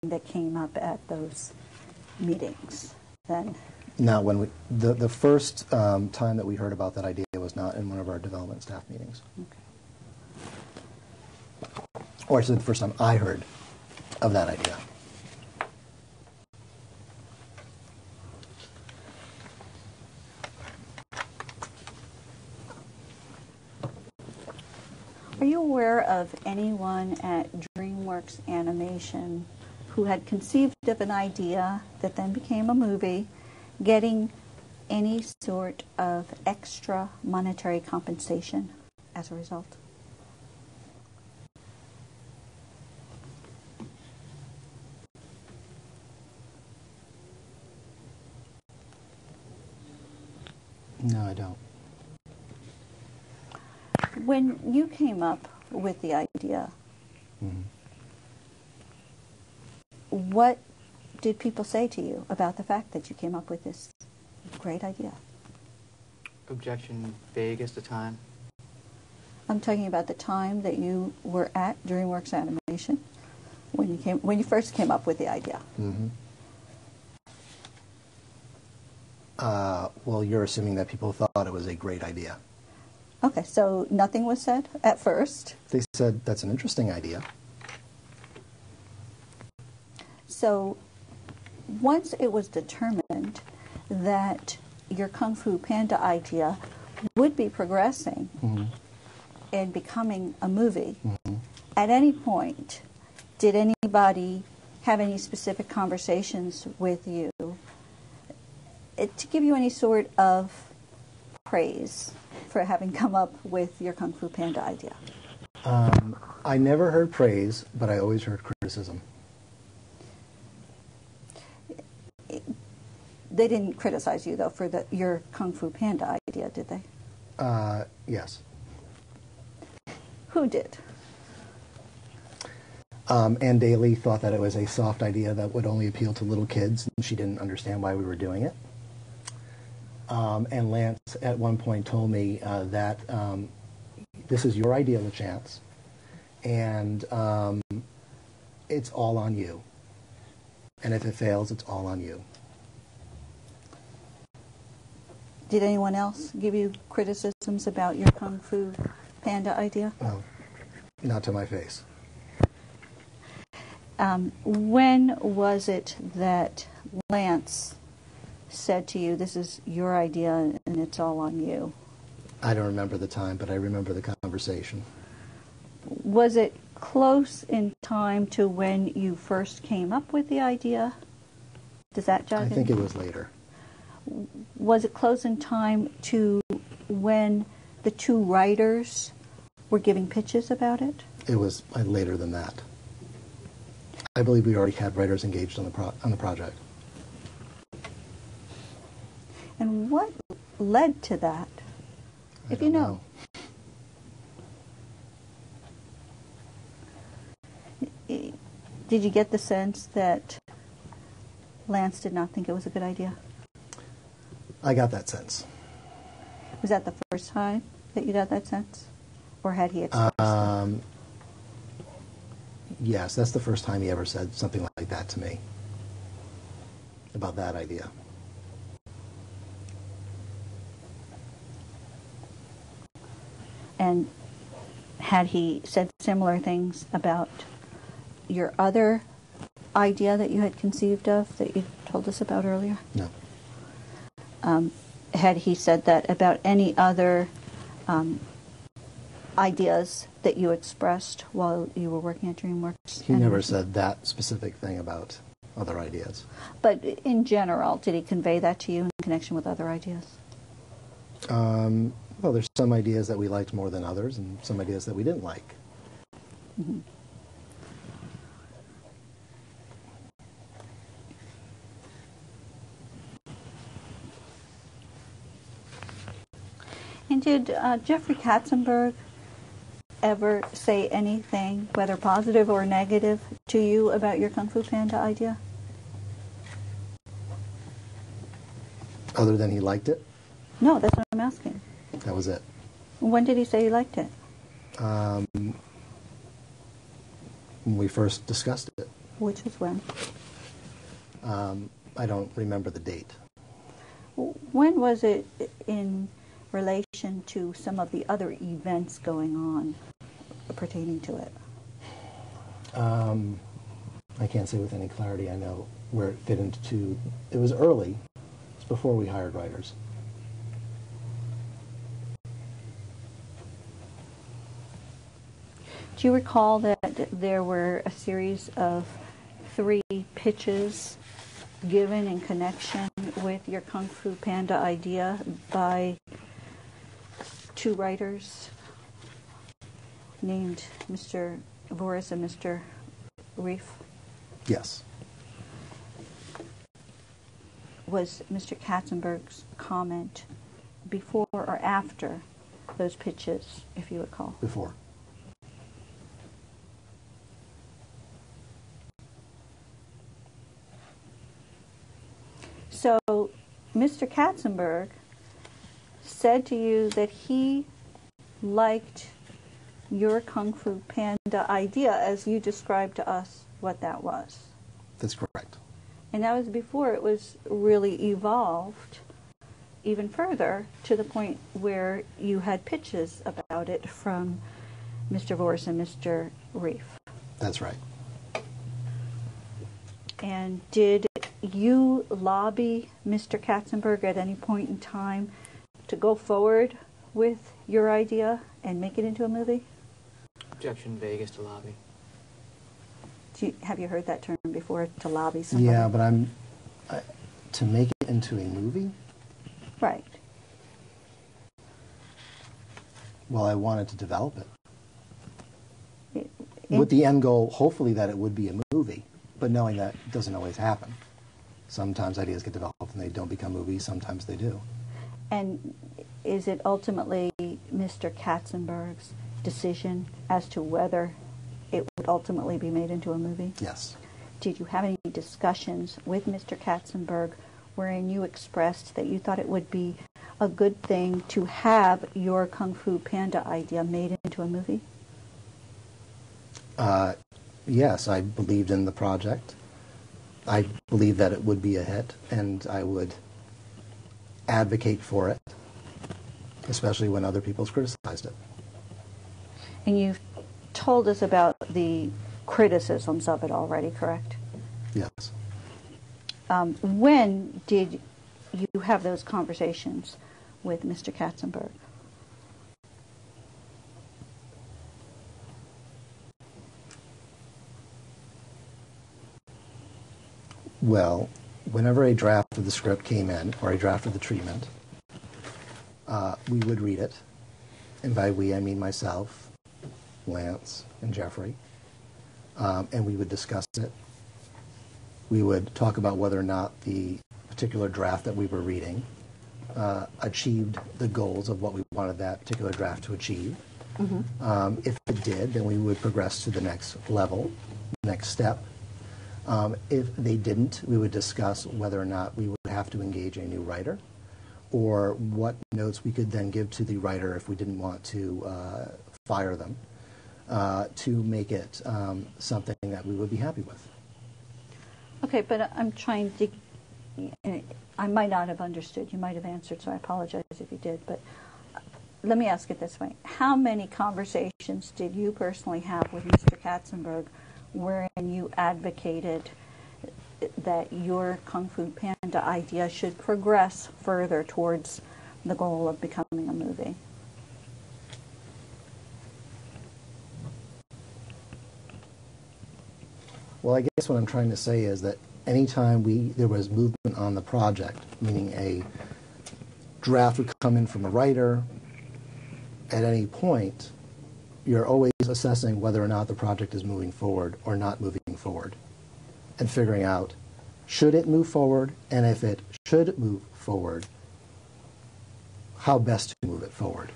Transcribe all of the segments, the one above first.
that came up at those meetings then? Not when we, the first time that we heard about that idea was not in one of our development staff meetings. Okay. Or actually the first time I heard of that idea. Are you aware of anyone at DreamWorks Animation who had conceived of an idea that then became a movie, getting any sort of extra monetary compensation as a result? No, I don't. When you came up with the idea, what did people say to you about the fact that you came up with this great idea? Objection vague at the time. I'm talking about the time that you were at DreamWorks Animation when you first came up with the idea. Well, you're assuming that people thought it was a great idea. Okay, so nothing was said at first. They said, that's an interesting idea. So once it was determined that your Kung Fu Panda idea would be progressing and becoming a movie, at any point, did anybody have any specific conversations with you to give you any sort of praise for having come up with your Kung Fu Panda idea? I never heard praise, but I always heard criticism. They didn't criticize you, though, for your Kung Fu Panda idea, did they? Yes. Who did? Ann Daly thought that it was a soft idea that would only appeal to little kids, and she didn't understand why we were doing it. And Lance at one point told me that this is your idea, Lachance, and it's all on you. And if it fails, it's all on you. Did anyone else give you criticisms about your Kung Fu Panda idea? No, not to my face. When was it that Lance said to you, this is your idea and it's all on you? I don't remember the time, but I remember the conversation. Was it close in time to when you first came up with the idea? Does that jive? I think it was later. Was it close in time to when the two writers were giving pitches about it? It was later than that. I believe we already had writers engaged on the project. And what led to that, if you know? Did you get the sense that Lance did not think it was a good idea? I got that sense. Was that the first time that you got that sense? Or had he expressed that? Yes, that's the first time he ever said something like that to me, about that idea. And had he said similar things about your other idea that you had conceived of that you told us about earlier? No. Had he said that about any other ideas that you expressed while you were working at DreamWorks? He never said that specific thing about other ideas. But in general, did he convey that to you in connection with other ideas? Well, there's some ideas that we liked more than others, and some ideas that we didn't like. Mm-hmm. And did Jeffrey Katzenberg ever say anything, whether positive or negative, to you about your Kung Fu Panda idea? Other than he liked it? No, that's what I'm asking. That was it. When did he say he liked it? When we first discussed it. Which was when? I don't remember the date. When was it in relation to some of the other events going on pertaining to it? I can't say with any clarity. I know where it fit into. It was early. It's before we hired writers. Do you recall that there were a series of 3 pitches given in connection with your Kung Fu Panda idea by 2 writers named Mr. Voris and Mr. Reef? Yes. Was Mr. Katzenberg's comment before or after those pitches, if you recall? Before. So Mr. Katzenberg said to you that he liked your Kung Fu Panda idea as you described to us what that was. That's correct. And that was before it was really evolved even further to the point where you had pitches about it from Mr. Voris and Mr. Reef. That's right. And did you lobby Mr. Katzenberg at any point in time to go forward with your idea and make it into a movie? Objection vague to lobby. Have you heard that term before, to lobby somebody? Yeah, but to make it into a movie? Right. Well, I wanted to develop it. With the end goal, hopefully, that it would be a movie, but knowing that doesn't always happen. Sometimes ideas get developed and they don't become movies, sometimes they do. And is it ultimately Mr. Katzenberg's decision as to whether it would ultimately be made into a movie? Yes. Did you have any discussions with Mr. Katzenberg wherein you expressed that you thought it would be a good thing to have your Kung Fu Panda idea made into a movie? Yes, I believed in the project. I believed that it would be a hit, and I would advocate for it, especially when other people's criticized it. And you've told us about the criticisms of it already, correct? Yes. When did you have those conversations with Mr. Katzenberg? Well, whenever a draft of the script came in, or a draft of the treatment, we would read it. And by we, I mean myself, Lance, and Jeffrey. And we would discuss it. We would talk about whether or not the particular draft that we were reading achieved the goals of what we wanted that particular draft to achieve. Mm-hmm. If it did, then we would progress to the next level, next step. If they didn't, we would discuss whether or not we would have to engage a new writer, or what notes we could then give to the writer if we didn't want to fire them, to make it something that we would be happy with. Okay, but I'm trying to, I might not have understood. You might have answered, so I apologize if you did. But let me ask it this way. How many conversations did you personally have with Mr. Katzenberg wherein you advocated that your Kung Fu Panda idea should progress further towards the goal of becoming a movie? Well, I guess what I'm trying to say is that anytime there was movement on the project, meaning a draft would come in from a writer, at any point, you're always assessing whether or not the project is moving forward or not moving forward, and figuring out, should it move forward, and if it should move forward, how best to move it forward.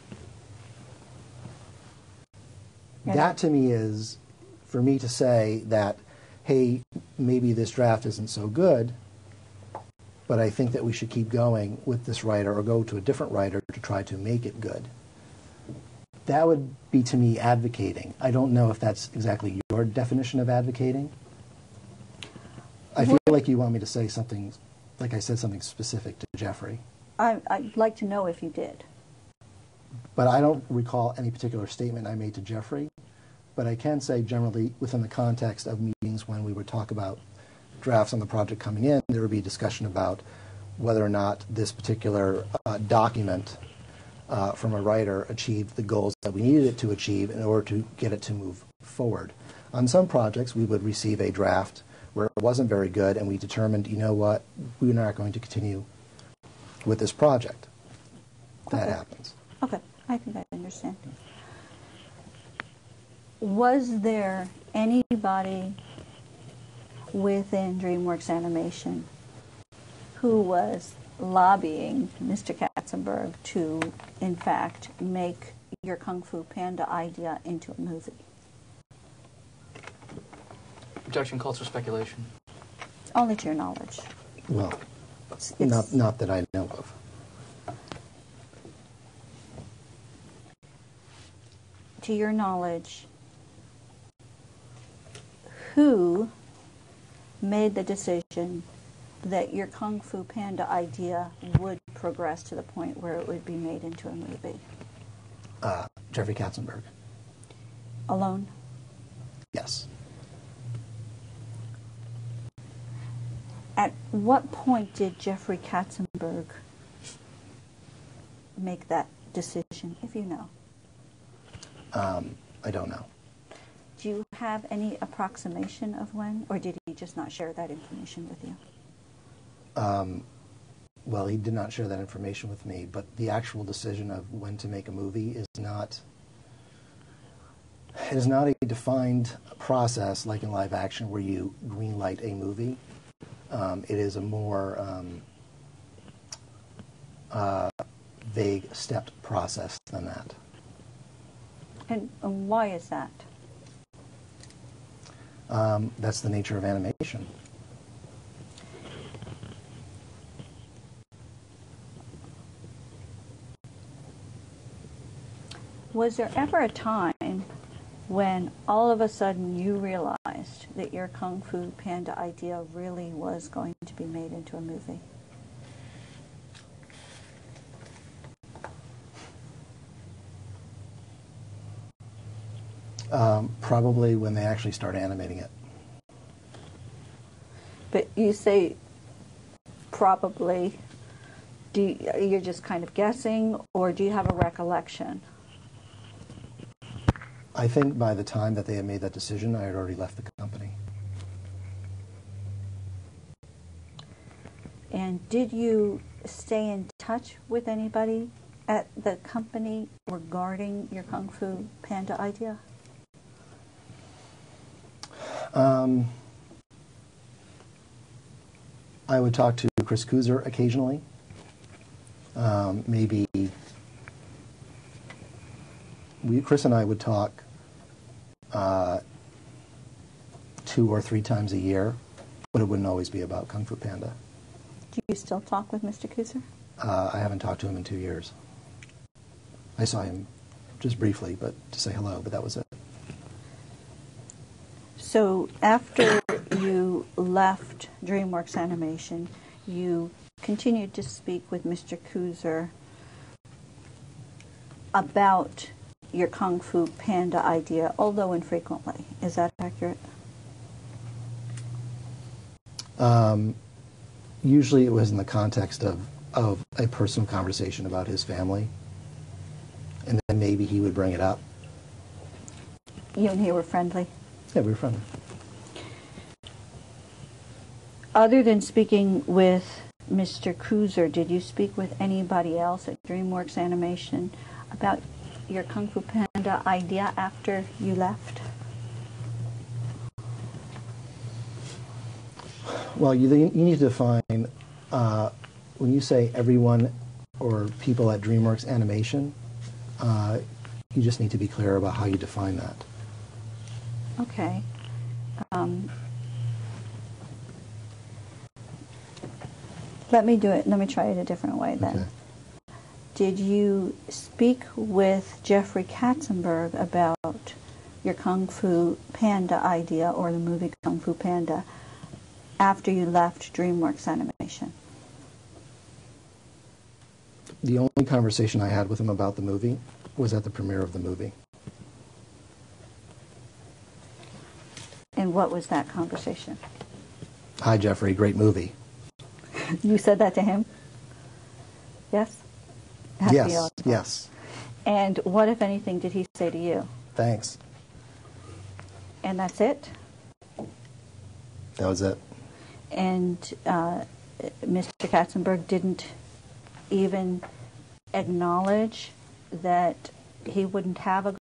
Yeah. That to me is, for me to say that, hey, maybe this draft isn't so good, but I think that we should keep going with this writer or go to a different writer to try to make it good. That would be, to me, advocating. I don't know if that's exactly your definition of advocating. feel like you want me to say something, like I said something specific to Jeffrey. I'd like to know if you did. But I don't recall any particular statement I made to Jeffrey. But I can say generally within the context of meetings when we would talk about drafts on the project coming in, there would be a discussion about whether or not this particular document from a writer achieved the goals that we needed it to achieve in order to get it to move forward. On some projects, we would receive a draft where it wasn't very good, and we determined, you know what, we're not going to continue with this project. That happens. Okay, I think I understand. Was there anybody within DreamWorks Animation who was lobbying Mr. Katzenberg to, in fact, make your Kung Fu Panda idea into a movie? Objection calls for speculation. Only to your knowledge. Well, not that I know of. To your knowledge, who made the decision that your Kung Fu Panda idea would progress to the point where it would be made into a movie? Jeffrey Katzenberg. Alone? Yes. At what point did Jeffrey Katzenberg make that decision, if you know? I don't know. Do you have any approximation of when, or did he just not share that information with you? Well, he did not share that information with me, but the actual decision of when to make a movie is not a defined process like in live action where you green-light a movie. It is a more vague, stepped process than that. And why is that? That's the nature of animation. Was there ever a time when all of a sudden you realized that your Kung Fu Panda idea really was going to be made into a movie? Probably when they actually start animating it. But you say probably. You're just kind of guessing, or do you have a recollection? I think by the time that they had made that decision, I had already left the company. And did you stay in touch with anybody at the company regarding your Kung Fu Panda idea? I would talk to Chris Kuzer occasionally. Maybe Chris and I would talk 2 or 3 times a year, but it wouldn't always be about Kung Fu Panda. Do you still talk with Mr. Kuzer? I haven't talked to him in 2 years. I saw him just briefly, but to say hello, but that was it. So after you left DreamWorks Animation, you continued to speak with Mr. Kuzer about your Kung Fu Panda idea, although infrequently. Is that accurate? Usually it was in the context of a personal conversation about his family, and then maybe he would bring it up. You and he were friendly? Yeah, we were friendly. Other than speaking with Mr. Kuzer, did you speak with anybody else at DreamWorks Animation about your Kung Fu Panda idea after you left? Well, you need to define, when you say everyone or people at DreamWorks Animation, you just need to be clear about how you define that. Okay. Let me do it. Let me try it a different way then. Okay. Did you speak with Jeffrey Katzenberg about your Kung Fu Panda idea or the movie Kung Fu Panda after you left DreamWorks Animation? The only conversation I had with him about the movie was at the premiere of the movie. And what was that conversation? Hi, Jeffrey, great movie. You said that to him? Yes? At the Yes, audience. yes. And what, if anything, did he say to you? Thanks. And that's it? That was it. And Mr. Katzenberg didn't even acknowledge that he wouldn't have a